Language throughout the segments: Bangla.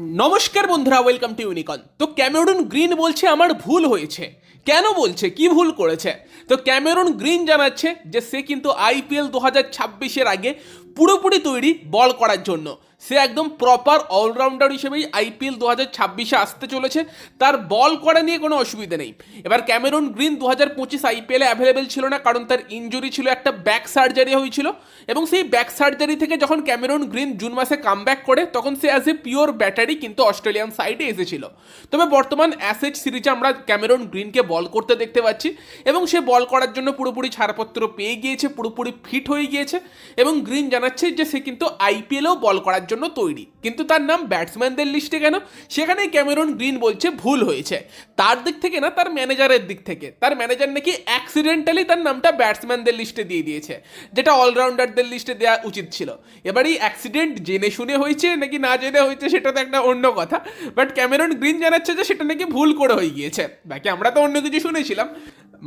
নমস্কার বন্ধুরা, ওয়েলকাম টু ইউনিকন। তো ক্যামেরন গ্রিন বলছে আমার ভুল হয়েছে। কেন বলছে, কি ভুল করেছে? তো ক্যামেরন গ্রিন জানাচ্ছে যে সে কিন্তু আইপিএল 2026-এর আগে পুরোপুরি তৈরি বল করার জন্য। সে একদম প্রপার অলরাউন্ডার হিসেবেই আইপিএল 2026-এ আসতে চলেছে। তার বল করা নিয়ে কোনো অসুবিধা নেই। এবার ক্যামেরন গ্রিন 2025 আইপিএলে অ্যাভেলেবেল ছিল না, কারণ তার ইনজুরি ছিল, একটা ব্যাক সার্জারি হয়েছিল। এবং সেই ব্যাক সার্জারি থেকে যখন ক্যামেরন গ্রিন জুন মাসে কামব্যাক করে, তখন সে অ্যাজ এ পিওর ব্যাটারি কিন্তু অস্ট্রেলিয়ান সাইডে এসেছিল। তবে বর্তমান অ্যাশেজ সিরিজে আমরা ক্যামেরন গ্রিনকে বল করতে দেখতে পাচ্ছি, এবং সে বল করার জন্য পুরোপুরি ছাড়পত্র পেয়ে গিয়েছে, পুরোপুরি ফিট হয়ে গিয়েছে। এবং গ্রিন জানাচ্ছে যে সে কিন্তু আইপিএলেও বল করার জন্য তৈরি। কিন্তু তার নাম ব্যাটসম্যানদের লিস্টে কেন? সেখানেই ক্যামেরন গ্রিন বলছে ভুল হয়েছে। তার দিক থেকে না, তার ম্যানেজারের দিক থেকে। তার ম্যানেজার নাকি অ্যাক্সিডেন্টালি তার নামটা ব্যাটসম্যানদের লিস্টে দিয়ে দিয়েছে, যেটা অলরাউন্ডারদের লিস্টে দেওয়া উচিত ছিল। এবার এই অ্যাক্সিডেন্ট জেনে শুনে হয়েছে নাকি না জেনে হয়েছে সেটা তো একটা অন্য কথা, বাট ক্যামেরন গ্রিন জানাচ্ছে যে সেটা নাকি ভুল করে হয়ে গিয়েছে। বাকি আমরা তো অন্য কিছু শুনেছিলাম।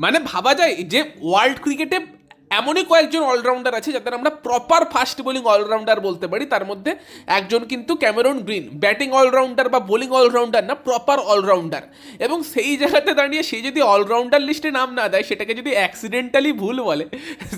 মানে ভাবা যায় যে ওয়ার্ল্ড ক্রিকেটে এমনই কয়েকজন অলরাউন্ডার আছে যাদের আমরা প্রপার ফাস্ট বোলিং অলরাউন্ডার বলতে পারি। তার মধ্যে একজন কিন্তু ক্যামেরন গ্রিন, ব্যাটিং অলরাউন্ডার বা বোলিং অলরাউন্ডার না, প্রপার অলরাউন্ডার। এবং সেই জায়গাতে দাঁড়িয়ে সে যদি অলরাউন্ডার লিস্টে নাম না দেয়, সেটাকে যদি অ্যাক্সিডেন্টালি ভুল বলে,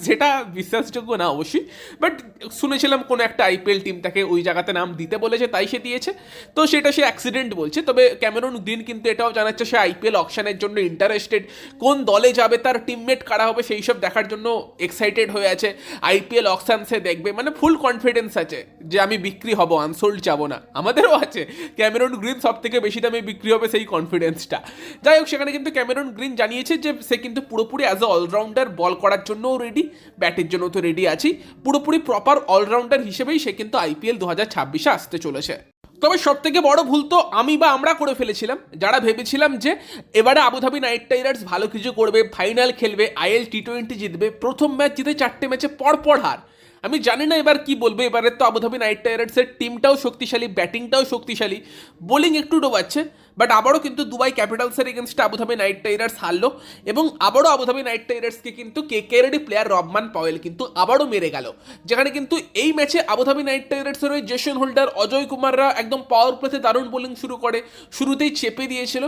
সেটা বিশ্বাসযোগ্য না অবশ্যই। বাট শুনেছিলাম কোনো একটা আইপিএল টিম তাকে ওই জায়গাতে নাম দিতে বলেছে, তাই সে দিয়েছে। তো সেটা সে অ্যাক্সিডেন্ট বলছে। তবে ক্যামেরন গ্রিন কিন্তু এটাও জানাচ্ছে সে আইপিএল অকশনের জন্য ইন্টারেস্টেড। কোন দলে যাবে, তার টিমমেট কারা হবে, সেই সব দেখার জন্য এক্সাইটেড হয়ে আছে। আইপিএল অকশন সে দেখবে, মানে ফুল কনফিডেন্স আছে যে আমি বিক্রি হব, আনসোল্ড যাব না। আমাদেরও আছে, ক্যামেরন গ্রিন সব থেকে বেশি দামে বিক্রি হবে, সেই কনফিডেন্সটা। যাই হোক, সেখানে কিন্তু ক্যামেরন গ্রিন জানিয়েছে যে সে কিন্তু পুরোপুরি অ্যাজ এ অলরাউন্ডার বল করার জন্যও রেডি, ব্যাটের জন্য তো রেডি আছি। পুরোপুরি প্রপার অলরাউন্ডার হিসেবেই সে কিন্তু আইপিএল 2026-এ আসতে চলেছে। তবে সব থেকে বড় ভুল তো আমরা করে ফেলেছিলাম, যারা ভেবেছিলাম যে এবারে আবুধাবি নাইট রাইডার্স ভালো কিছু করবে, ফাইনাল খেলবে, আইএল টি20 জিতবে, প্রথম ম্যাচ জিতে 4টে ম্যাচে পরপর হার। আমি জানি না এবার কি বলবো। এবারে তো আবুধাবি নাইট রাইডার্সের টিমটাও শক্তিশালী, ব্যাটিংটাও শক্তিশালী, বোলিং একটু ডোবাচ্ছে। বাট আবারও কিন্তু দুবাই ক্যাপিটালসের এগেনস্টে আবুধাবি নাইট রাইডার্স হারলো। এবং আবারও আবুধাবি নাইট রাইডার্সকে কিন্তু কেকেআরেরই প্লেয়ার রবমান পাওয়েল কিন্তু আবারও মেরে গেল। যেখানে কিন্তু এই ম্যাচে আবুধাবি নাইট রাইডার্সের ওই জেসন হোল্ডার, অজয় কুমাররা একদম পাওয়ার প্লেতে দারুণ বোলিং শুরু করে, শুরুতেই চেপে দিয়েছিল।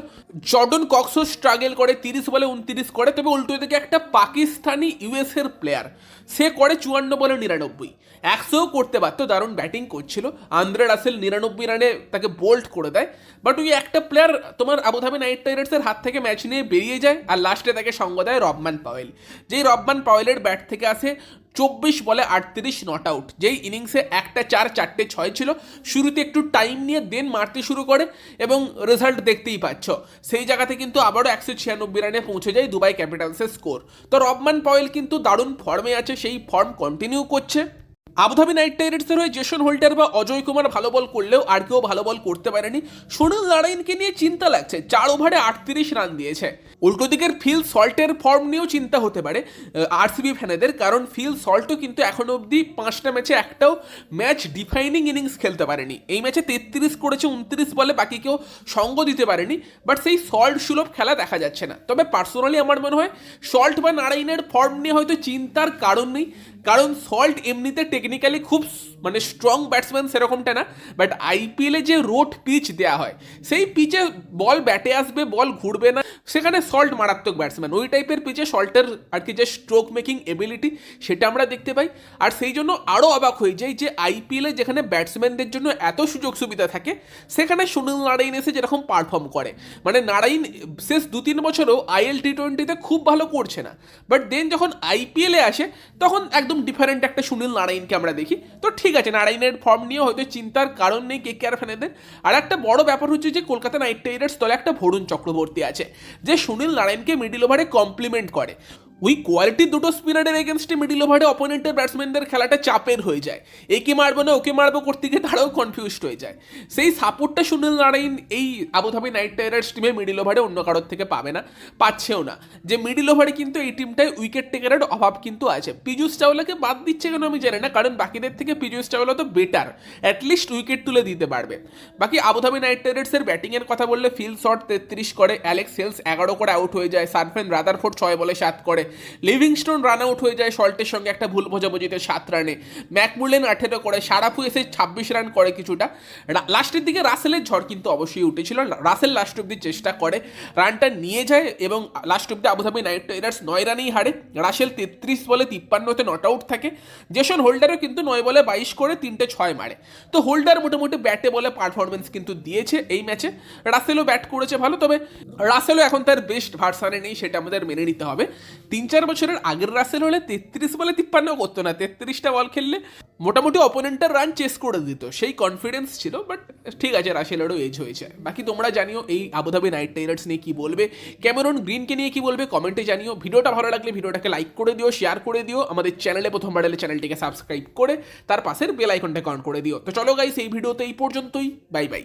জর্ডন কক্সও স্ট্রাগল করে, 30 বলে 29 করে। তবে উল্টো দিকে একটা পাকিস্তানি ইউএসের প্লেয়ার, সে করে 54 বলে 99, 100ও করতে পারতো, দারুণ ব্যাটিং করছিল। আন্দ্রে রাসেল 99 রানে তাকে বোল্ড করে দেয়। বাট ওই একটা প্লেয়ার তোমার আবুধাবি নাইট রাইডার্সের হাত থেকে ম্যাচ নিয়ে বেরিয়ে যায়, আর লাস্টে তাকে সঙ্গ দেয় রবমান পাওয়েল। যেই রবমান পাওয়েলের ব্যাট থেকে আসে 24 বলে 38 নট আউট। যেই ইনিংসে 1টা 4 4টে 6 ছিল। শুরুতে একটু টাইম নিয়ে দেন মারতে শুরু করে, এবং রেজাল্ট দেখতেই পাচ্ছ। সেই জায়গাতে কিন্তু আবারও 196 রানে পৌঁছে যায় দুবাই ক্যাপিটালসের স্কোর। তো রবমান পাওয়েল কিন্তু দারুণ ফর্মে আছে, সেই ফর্ম কন্টিনিউ করছে। আবুধাবি নাইট রাইডার্সের হয়ে জেসন হোল্ডার বা অজয় কুমার ভালো বল করলেও আর কেউ ভালো বল করতে পারেনি। সুনীল নারায়ণকে নিয়ে চিন্তা লাগছে, 4 ওভারে 38 রান দিয়েছে। উল্টো দিকের ফিল সল্টের ফর্ম নিয়েও চিন্তা হতে পারে আরসিবি ফ্যানেদের, কারণ ফিল সল্টও কিন্তু এখনো অবধি 5টা ম্যাচে একটাও ম্যাচ ডিফাইনিং ইনিংস খেলতে পারেনি। এই ম্যাচে 33 করেছে 29 বলে, বাকি কেউ সঙ্গ দিতে পারেনি। বাট সেই সল্ট সুলভ খেলা দেখা যাচ্ছে না। তবে পার্সোনালি আমার মনে হয় সল্ট বা নারায়ণের ফর্ম নিয়ে হয়তো চিন্তার কারণ নেই, কারণ সল্ট এমনিতে টেকনিক্যালি খুব মানে স্ট্রং ব্যাটসম্যান সেরকমটা না। বাট আইপিএলে যে রোড পিচ দেওয়া হয়, সেই পিচে বল ব্যাটে আসবে, বল ঘুরবে না, সেখানে সল্ট মারাত্মক ব্যাটসম্যান। ওই টাইপের পিচে সল্টের আর কি যে স্ট্রোক মেকিং এবিলিটি, সেটা আমরা দেখতে পাই। আর সেই জন্য আরও অবাক হয়ে যাই যে আইপিএলে যেখানে ব্যাটসম্যানদের জন্য এত সুযোগ সুবিধা থাকে, সেখানে সুনীল নারায়ণ এসে যেরকম পারফর্ম করে, মানে নারায়ণ শেষ 2-3 বছরও আইএল টি20তে খুব ভালো করছে না। বাট দেন যখন আইপিএলে আসে, তখন একদম ডিফারেন্ট একটা সুনীল নারায়ণকে আমরা দেখি। তো ঠিক আছে, নারায়ণের ফর্ম নিয়ে হয়তো চিন্তার কারণ নেই কেকেআর ফ্যানেদের। আর একটা বড় ব্যাপার হচ্ছে যে কলকাতা নাইট রাইডার্স দলে একটা বরুণ চক্রবর্তী আছে, যে সুনীল নারায়ণকে মিডিল ওভারে কমপ্লিমেন্ট করে। ওই কোয়ালিটির দুটো স্পিনারের এগেনস্টে মিডিল ওভারে অপোনেন্টের ব্যাটসম্যানদের খেলাটা চাপের হয়ে যায়। একে মারবো না ওকে মারবো করতে গিয়ে তারাও কনফিউজড হয়ে যায়। সেই সাপোর্টটা সুনীল নারায়ণ এই আবুধাবি নাইট রাইডার্স টিমে মিডিল ওভারে অন্য কারোর থেকে পাবে না, পাচ্ছেও না। যে মিডিল ওভারে কিন্তু এই টিমটায় উইকেট টেকারের অভাব কিন্তু আছে। পীযূষ চাওলাকে বাদ দিচ্ছে কেন আমি জানি না, কারণ বাকিদের থেকে পীযূষ চাওলা তো বেটার, অ্যাটলিস্ট উইকেট তুলে দিতে পারবে। বাকি আবুধাবি নাইট রাইডার্সের ব্যাটিংয়ের কথা বললে ফিল শট 33 করে, অ্যালেক্স হেলস 11 করে আউট হয়ে যায়, সারফেন রাদারফোর্ড 6 বলে 7 করে, লিভিংস্টোন রান আউট হয়ে যায় সল্টের সঙ্গে একটা ভুল বোঝাবুঝিতে 7 রানে, ম্যাকমুলেন 18 করে, সারাফু এসে 26 রান করে কিছুটা। লাস্টের দিকে রাসেলের ঝড় কিন্তু অবশ্যই উঠেছিল, রাসেল লাস্ট অব্দি চেষ্টা করে, রানটা নিয়ে যায় এবং লাস্ট অব্দি আবুধাবি নাইট রাইডার্স 9 রানেই হারে। রাসেল 33 বলে 53-তে নট আউট থাকে। জেসন হোল্ডারও কিন্তু 9 বলে 22 করে 3টে 6 মারে। তো হোল্ডার মোটামুটি ব্যাটে বলে পারফরমেন্স কিন্তু দিয়েছে এই ম্যাচে। রাসেলও ব্যাট করেছে ভালো, তবে রাসেলও এখন তার বেস্ট ভার্সানে নেই, সেটা আমাদের মেনে নিতে হবে। 3-4 বছরের আগের রাসেল হলে 33 বলে 53 করতো না, 33টা বল খেললে মোটামুটি অপোনেন্টের রান চেস করে দিত, সেই কনফিডেন্স ছিল। বাট ঠিক আছে, রাসেলেরও এজ হয়েছে। বাকি তোমরা জানিও এই আবুধাবি নাইট রাইডার্স নিয়ে কি বলবে, ক্যামেরন গ্রিনকে নিয়ে কি বলবে কমেন্টে জানিও। ভিডিওটা ভালো লাগলে ভিডিওটাকে লাইক করে দিও, শেয়ার করে দিও, আমাদের চ্যানেলে প্রথমবার এলে চ্যানেলটিকে সাবস্ক্রাইব করে তার পাশের বেল আইকনটা অন করে দিও। তো চলো গাইস, এই ভিডিওতে এই পর্যন্তই, বাই বাই।